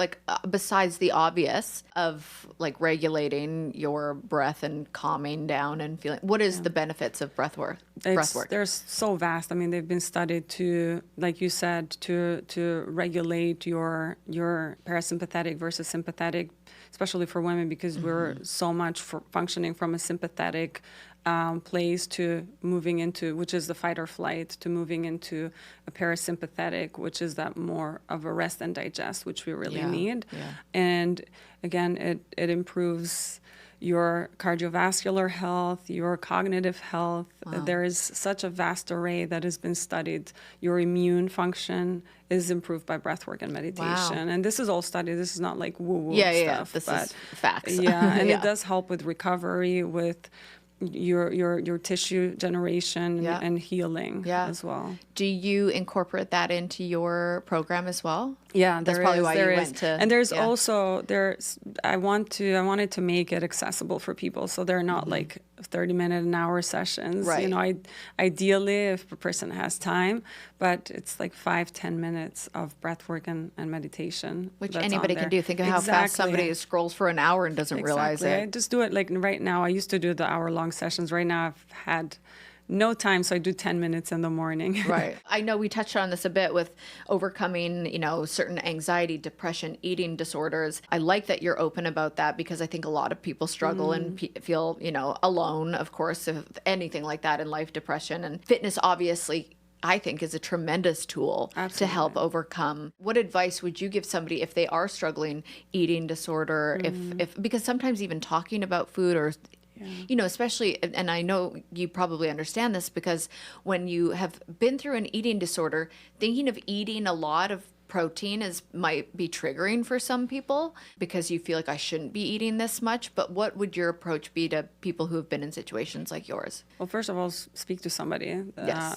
besides the obvious of regulating your breath and calming down and feeling, what is the benefits of breath work? They're so vast. I mean, they've been studied to, like you said, to regulate your parasympathetic versus sympathetic, especially for women, because we're so much functioning from a sympathetic place to moving into, which is the fight or flight, to moving into a parasympathetic, which is that more of a rest and digest, which we really need. Yeah. And again, it improves your cardiovascular health, your cognitive health. There is such a vast array that has been studied. Your immune function is improved by breathwork and meditation. Wow. And this is all studied. This is not like woo-woo Yeah. stuff. This but is facts. yeah, and Yeah. it does help with recovery, with your tissue generation Yeah. and healing Yeah. as well. Do you incorporate that into your program as well? Yeah, That's probably why you went to. And there's yeah. also I wanted to make it accessible for people, so they're not like 30-minute an hour sessions. Right. You know, ideally if a person has time, but it's like 5-10 minutes of breath work and meditation. Which that's anybody on can there. do. Think of how fast somebody scrolls for an hour and doesn't realize I it. just do it like right now. I used to do the hour-long sessions. Right now I've had no time, so I do 10 minutes in the morning. Right. I know we touched on this a bit with overcoming, certain anxiety, depression, eating disorders. I like that you're open about that because I think a lot of people struggle and feel, alone, of course, if anything like that in life, depression. And fitness, obviously, I think is a tremendous tool to help overcome. What advice would you give somebody if they are struggling eating disorder? If because sometimes even talking about food or especially, and I know you probably understand this because when you have been through an eating disorder, thinking of eating a lot of protein might be triggering for some people because you feel like I shouldn't be eating this much. But what would your approach be to people who have been in situations like yours? Well, first of all, speak to somebody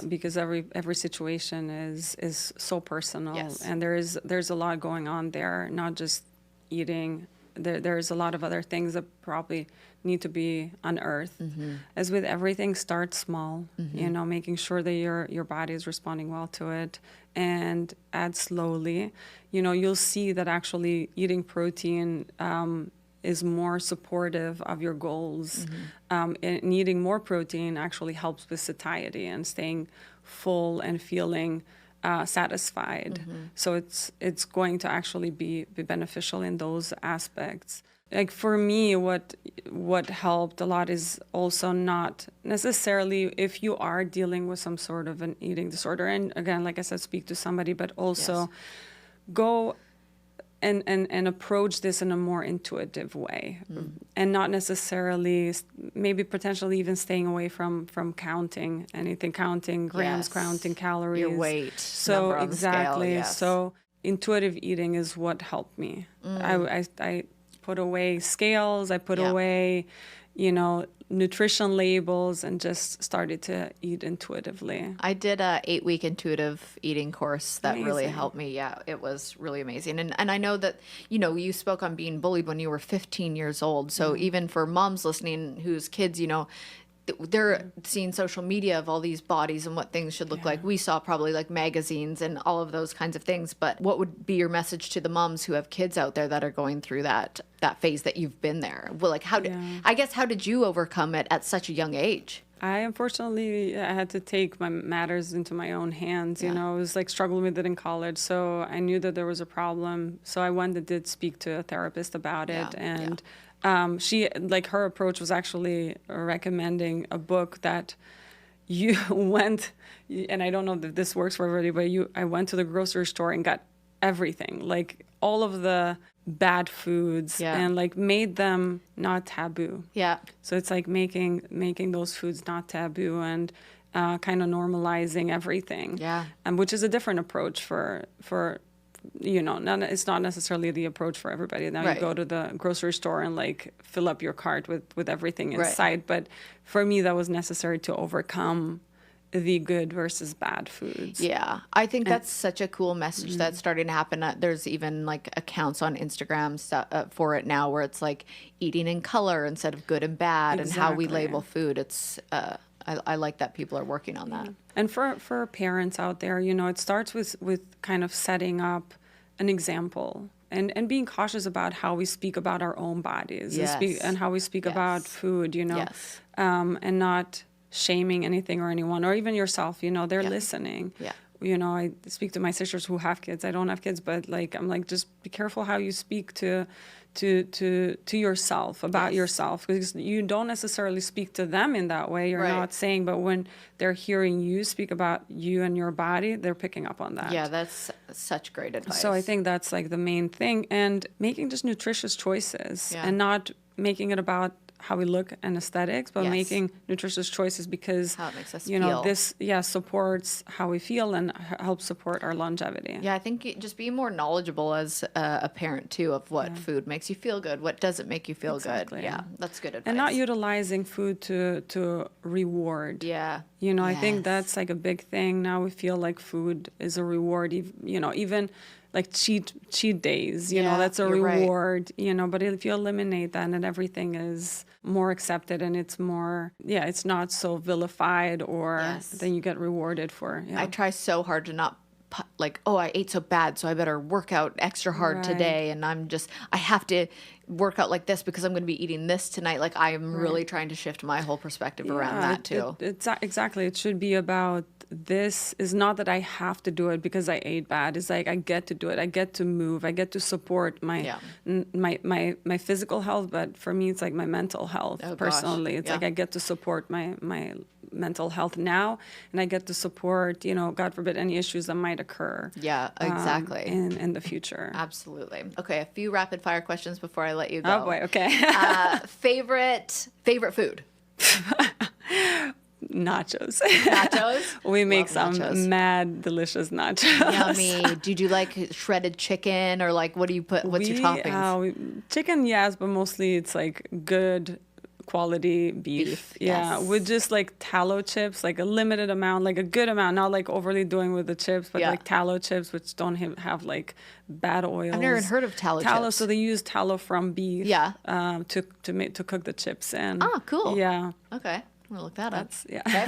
because every situation is so personal, and there's a lot going on there, not just eating. There's a lot of other things that probably need to be unearthed. As with everything, start small, making sure that your body is responding well to it, and add slowly. You'll see that actually eating protein is more supportive of your goals. And eating more protein actually helps with satiety and staying full and feeling satisfied. So it's going to actually be beneficial in those aspects. Like for me, what helped a lot is also not necessarily if you are dealing with some sort of an eating disorder. And again, like I said, speak to somebody, but also go and approach this in a more intuitive way, and not necessarily maybe potentially even staying away from counting anything, counting grams, counting calories, your weight, so number on exactly the scale, so intuitive eating is what helped me. I put away scales, I put away nutrition labels, and just started to eat intuitively. I did a 8-week intuitive eating course that really Amazing. helped me. Yeah, it was really amazing. And I know that, you spoke on being bullied when you were 15 years old. So even for moms listening whose kids, they're seeing social media of all these bodies and what things should look like. We saw probably like magazines and all of those kinds of things. But what would be your message to the moms who have kids out there that are going through that phase that you've been there? Well, like how did you overcome it at such a young age? I unfortunately had to take my matters into my own hands. I was like struggling with it in college, so I knew that there was a problem. So I went and did speak to a therapist about it, and she, like, her approach was actually recommending a book that you went, and I don't know if this works for everybody, but I went to the grocery store and got everything, like all of the bad foods, and like made them not taboo. Yeah. So it's like making those foods not taboo and kind of normalizing everything. Yeah. Which is a different approach for it's not necessarily the approach for everybody. Now you go to the grocery store and like fill up your cart with everything inside. But for me, that was necessary to overcome the good versus bad foods. Yeah, I think that's such a cool message that's starting to happen. There's even like accounts on Instagram for it now where it's like eating in color instead of good and bad, and how we label food. It's I like that people are working on that. And for parents out there, it starts with kind of setting up an example and being cautious about how we speak about our own bodies and how we speak about food, and not shaming anything or anyone or even yourself. They're listening. I speak to my sisters who have kids. I don't have kids, but like I'm like, just be careful how you speak to yourself about yourself, because you don't necessarily speak to them in that way. You're not saying, but when they're hearing you speak about you and your body, they're picking up on that. Yeah, that's such great advice. So I think that's like the main thing, and making just nutritious choices and not making it about how we look and aesthetics, but making nutritious choices because how it makes us feel. This supports how we feel and helps support our longevity. Yeah, I think just being more knowledgeable as a parent too of what food makes you feel good, what doesn't make you feel good. Yeah, that's good advice. And not utilizing food to reward. Yeah. I think that's like a big thing. Now we feel like food is a reward, even like cheat days, that's a reward, right. But if you eliminate that and everything is more accepted and it's more, it's not so vilified or then you get rewarded for. I try so hard to not like, oh, I ate so bad, so I better work out extra hard today. And I have to work out like this because I'm going to be eating this tonight. Like I am really trying to shift my whole perspective around that too. Exactly. It should be about this is not that I have to do it because I ate bad. It's like I get to do it. I get to move. I get to support my physical health. But for me, it's like my mental health personally. It's like I get to support my mental health now, and I get to support, God forbid, any issues that might occur. Yeah, exactly. In the future. Absolutely. Okay, a few rapid fire questions before I let you go. Oh boy, okay. Favorite food? Nachos. Nachos? We make some mad delicious nachos. Yummy. Do you do like shredded chicken or like what do you put? What's your toppings? Chicken, yes, but mostly it's like good quality beef. Yeah, with just like tallow chips, like a limited amount, like a good amount, not like overly doing with the chips, but like tallow chips, which don't have like bad oils. I've never heard of tallow chips. So they use tallow from beef. To cook the chips in. Oh, cool. Yeah. Okay. I'm gonna look that up. Yeah. Okay.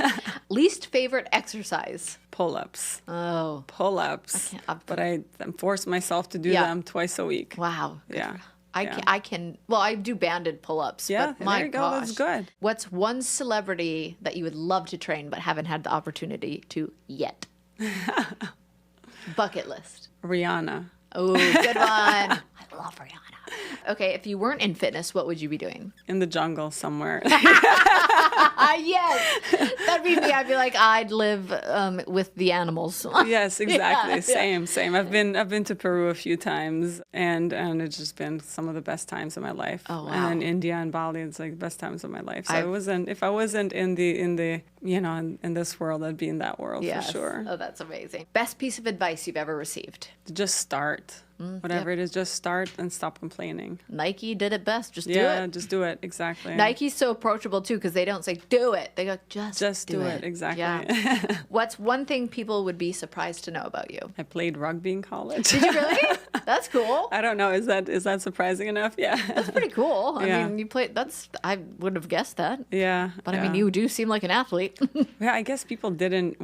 Least favorite exercise? Pull-ups. Oh. Pull-ups. But I force myself to do them twice a week. Wow. Yeah. I can. Well, I do banded pull-ups. Yeah, but my there you go. gosh. That's good. What's one celebrity that you would love to train but haven't had the opportunity to yet? Bucket list. Rihanna. Oh, good one. I love Rihanna. Okay, if you weren't in fitness, what would you be doing? In the jungle somewhere. Yes, that'd be me. I'd be like, I'd live with the animals. Yes, exactly. Same. I've been to Peru a few times, and it's just been some of the best times of my life. Oh wow! And then India and Bali, it's like the best times of my life. So if I wasn't in the in this world, I'd be in that world for sure. Oh, that's amazing. Best piece of advice you've ever received? Just start. Whatever it is, just start and stop complaining. Nike did it best. Just do it. Yeah, just do it. Exactly. Nike's so approachable too because they don't say do it. They go just do it. Exactly. Yeah. What's one thing people would be surprised to know about you? I played rugby in college. Did you really? That's cool. I don't know. Is that surprising enough? Yeah. That's pretty cool. I mean, you played. I would have guessed that. Yeah. But I mean, you do seem like an athlete. Yeah, I guess people didn't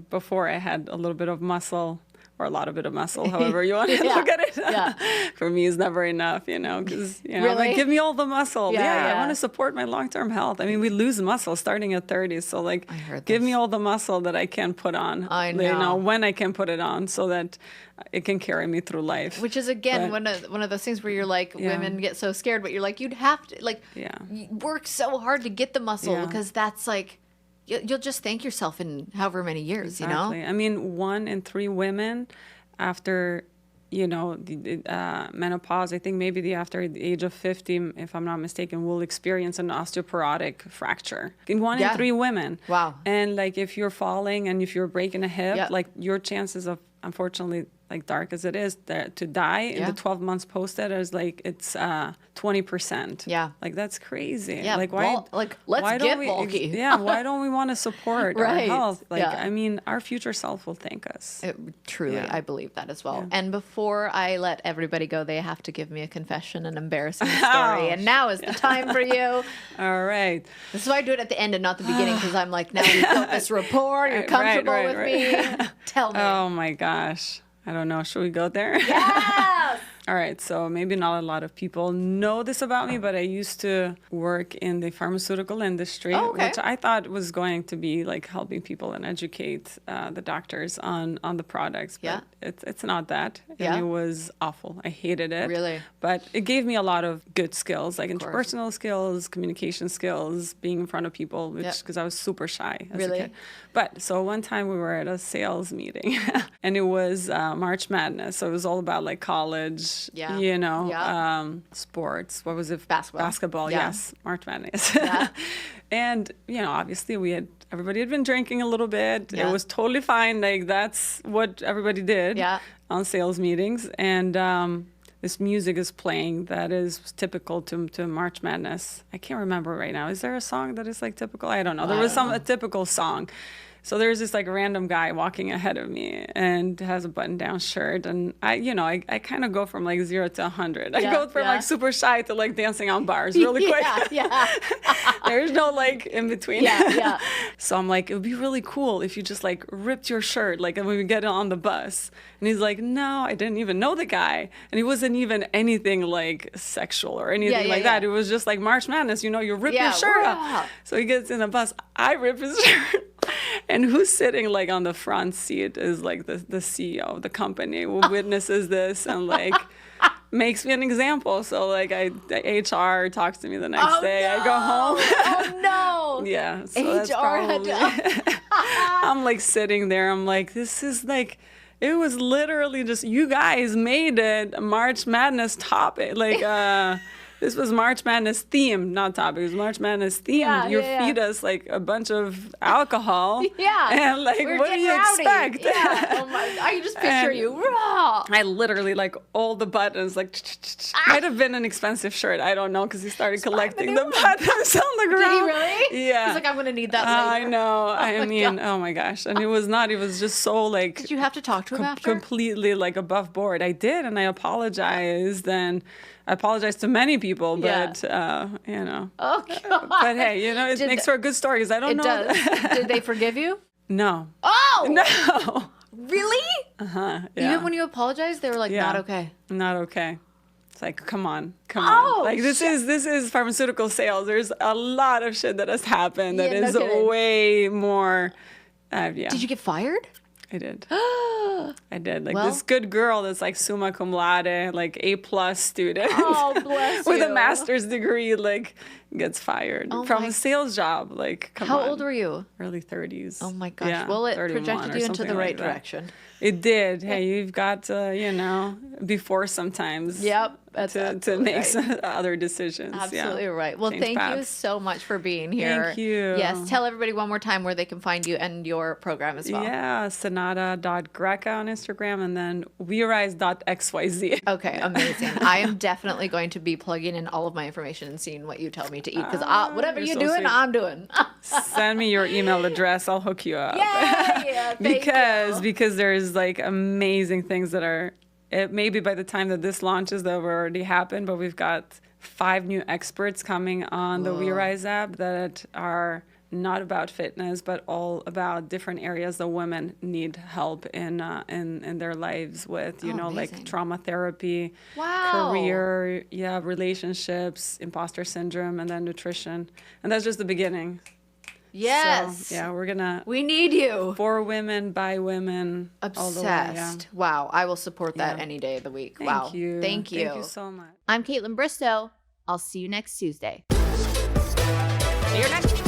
before I had a little bit of muscle. Or a lot of bit of muscle, however you want to look at it. Yeah. For me, it's never enough, because really? like, give me all the muscle. Yeah. I want to support my long-term health. I mean, we lose muscle starting at 30, so like, give me all the muscle that I can put on. I know. When I can put it on, so that it can carry me through life. Which is again one of those things where you're like, women get so scared, but you're like, you'd have to you work so hard to get the muscle because that's like. You'll just thank yourself in however many years, Exactly. I mean, 1 in 3 women after, the menopause, I think maybe after the age of 50, if I'm not mistaken, will experience an osteoporotic fracture. In 1 in 3 women. Wow. And like if you're falling and if you're breaking a hip, like your chances of, unfortunately, like dark as it is, to die in the 12 months post it is like it's 20%. Yeah, like that's crazy. Yeah, like why? Let's get bulky. Why don't we want to support our health? Like I mean, our future self will thank us. Truly, I believe that as well. And before I let everybody go, they have to give me a confession, an embarrassing story. And now is the time for you. All right. This is why I do it at the end and not the beginning because I'm like, now we've built this rapport. You're comfortable with me. Tell me. Oh my gosh. I don't know. Should we go there? Yes! All right. So maybe not a lot of people know this about me, but I used to work in the pharmaceutical industry, which I thought was going to be like helping people and educate the doctors on the products. But it's not that. And it was awful. I hated it. Really? But it gave me a lot of good skills, like interpersonal skills, communication skills, being in front of people, because I was super shy as a kid. But so one time we were at a sales meeting and it was March Madness. So it was all about like college college, Yeah. you know, Yeah. sports. What was it? Basketball. Yeah. Yes. March Madness. Yeah. And, you know, obviously everybody had been drinking a little bit. Yeah. It was totally fine. Like, that's what everybody did Yeah. on sales meetings. And this music is playing that is typical to March Madness. I can't remember right now. Is there a song that is like typical? I don't know. There was a typical song. So there's this like random guy walking ahead of me and has a button-down shirt, and I kind of go from like 0 to 100. I go from like super shy to like dancing on bars really quick. Yeah. There's no like in between. Yeah. So I'm like, it would be really cool if you just like ripped your shirt like when we get on the bus. And he's like, no, I didn't even know the guy, and he wasn't even anything like sexual or anything like that. It was just like March Madness, you know, you rip your shirt off. So he gets in the bus, I rip his shirt. And who's sitting like on the front seat is like the CEO of the company who witnesses this and like makes me an example. So like the HR talks to me the next day. No. I go home. Oh no. Yeah. So HR that's probably, had to. I'm like sitting there. I'm like, this is like, it was literally just, you guys made it a March Madness topic. Like, this was March Madness themed, not topic. It was March Madness themed. Feed us like a bunch of alcohol. Yeah. And like, what do you expect? Yeah. Oh my! I can just picture you raw. I literally like all the buttons. Like, might have been an expensive shirt. I don't know, because he started collecting the buttons on the ground. Did he really? Yeah. He's like, I'm gonna need that later. I know. I mean, oh my gosh. And it was not. It was just so like. Did you have to talk to him after? Completely like above board. I did, and I apologized. And I apologize to many people, but you know. Oh God. But hey, you know, it makes for a good story, because I don't know. It does. Did they forgive you? No. Oh No. really? Yeah. Even when you apologized, they were like, not okay. Not okay. It's like, come on. Like this is pharmaceutical sales. There's a lot of shit that has happened that is way more. Did you get fired? I did. I did. Like this good girl that's like summa cum laude, like A+ student. Oh, bless with you. a master's degree, like gets fired from a sales job. Like, come on. How old were you? Early 30s. Oh my gosh. Yeah, Well, it 31 projected or you into the something right like that. direction. It did. Hey, you've got you know, before sometimes. Yep. That's to make some other decisions. Absolutely right. Well, thank you so much for being here. Thank you. Yes. Tell everybody one more time where they can find you and your program as well. Yeah. Senada.Greca on Instagram, and then wearise.xyz. Okay. Amazing. I am definitely going to be plugging in all of my information and seeing what you tell me to eat, because whatever you're doing, sweet. I'm doing. Send me your email address. I'll hook you up. Yeah. Because there's like amazing things that are. Maybe by the time that this launches, that will already happen. But we've got 5 new experts coming on the We Rise app that are not about fitness, but all about different areas that women need help in their lives with. You know, amazing. like trauma therapy, Wow. career, relationships, imposter syndrome, and then nutrition. And that's just the beginning. Yes. So, we need you. For women, by women. Obsessed. All the way, yeah. Wow. I will support that any day of the week. Thank you. Thank you. Thank you so much. I'm Kaitlyn Bristowe. I'll see you next Tuesday. See you next